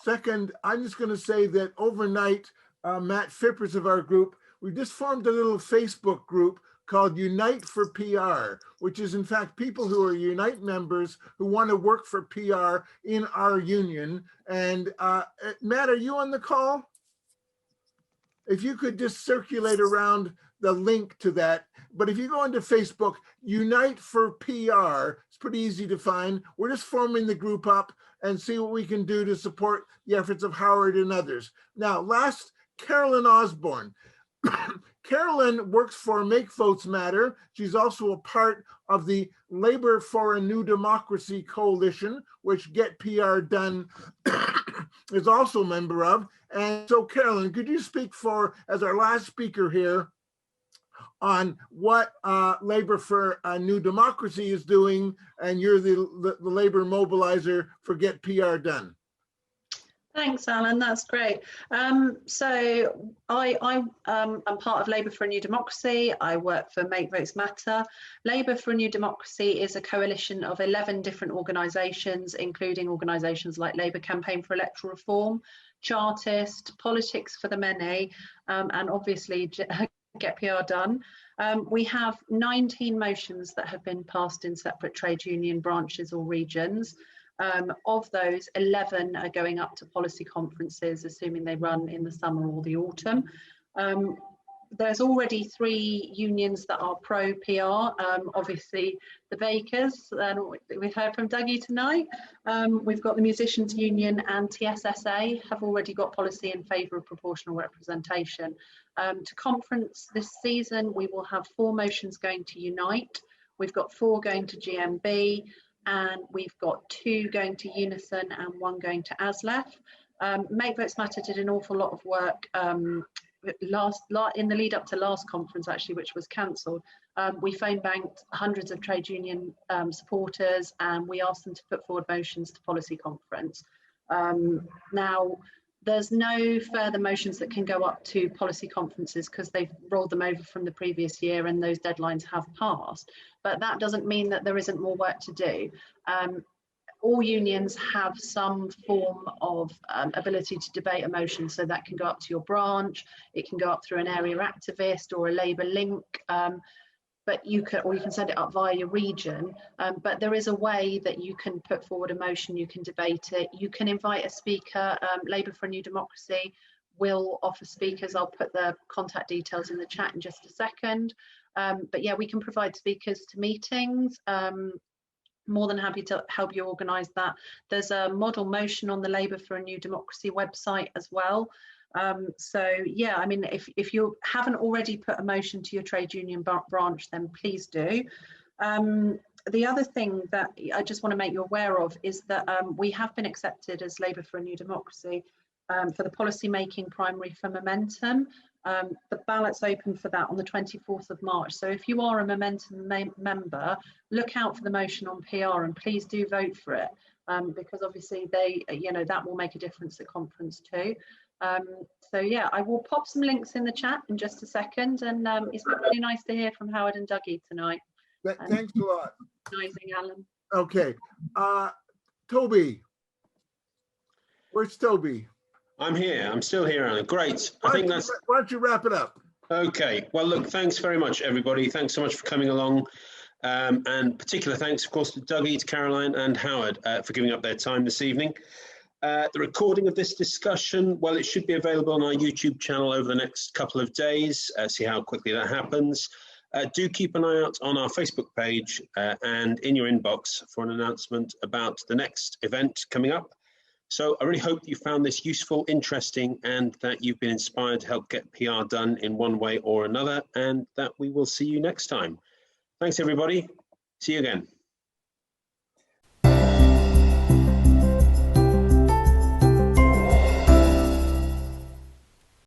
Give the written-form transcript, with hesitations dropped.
Second, I'm just going to say that overnight, Matt Fippers of our group, we just formed a little Facebook group called Unite for PR, which is in fact people who are Unite members who want to work for PR in our union. And Matt, are you on the call? If you could just circulate around the link to that. But if you go into Facebook, Unite for PR, it's pretty easy to find. We're just forming the group up and see what we can do to support the efforts of Howard and others. Now, last, Carolyn Osborne. Carolyn works for Make Votes Matter. She's also a part of the Labor for a New Democracy Coalition, which GetPRDone is also a member of. And so, Carolyn, could you speak for, as our last speaker here, on what Labor for a New Democracy is doing, and you're the labor mobilizer for GetPRDone. Thanks, Alan. That's great. So I'm part of Labour for a New Democracy. I work for Make Votes Matter. Labour for a New Democracy is a coalition of 11 different organisations, including organisations like Labour Campaign for Electoral Reform, Chartist, Politics for the Many, and obviously GetPRDone. We have 19 motions that have been passed in separate trade union branches or regions. Of those, 11 are going up to policy conferences, assuming they run in the summer or the autumn. There's already 3 unions that are pro-PR, obviously the bakers, and we've heard from Dougie tonight. We've got the Musicians Union and TSSA have already got policy in favour of proportional representation. To conference this season, we will have 4 motions going to Unite, we've got 4 going to GMB, and we've got 2 going to Unison and 1 going to ASLEF. Make Votes Matter did an awful lot of work in the lead up to last conference, actually, which was cancelled. We phone banked hundreds of trade union supporters, and we asked them to put forward motions to policy conference. Now, there's no further motions that can go up to policy conferences because they've rolled them over from the previous year and those deadlines have passed. But that doesn't mean that there isn't more work to do. All unions have some form of ability to debate a motion, so that can go up to your branch, it can go up through an area activist or a Labour link, but you can send it up via your region. But there is a way that you can put forward a motion, you can debate it, you can invite a speaker. Labour for a New Democracy will offer speakers. I'll put the contact details in the chat in just a second. But yeah, we can provide speakers to meetings. More than happy to help you organise that. There's a model motion on the Labour for a New Democracy website as well. So yeah, I mean, if you haven't already put a motion to your trade union branch, then please do. The other thing that I just want to make you aware of is that we have been accepted as Labour for a New Democracy for the policy making primary for Momentum. The ballot's open for that on the 24th of March. So if you are a Momentum member, look out for the motion on PR and please do vote for it, because obviously that will make a difference at conference too. So yeah, I will pop some links in the chat in just a second, and it's been really nice to hear from Howard and Dougie tonight. Thanks a lot. Organising, Alan. Okay, Toby, where's Toby? I'm here. I'm still here, Alan. Great. Why don't you wrap it up? Okay. Well, look, thanks very much, everybody. Thanks so much for coming along. And particular thanks, of course, to Dougie, to Caroline and Howard for giving up their time this evening. The recording of this discussion, well, it should be available on our YouTube channel over the next couple of days. See how quickly that happens. Do keep an eye out on our Facebook page and in your inbox for an announcement about the next event coming up. So I really hope you found this useful, interesting, and that you've been inspired to help get PR done in one way or another, and that we will see you next time. Thanks, everybody. See you again.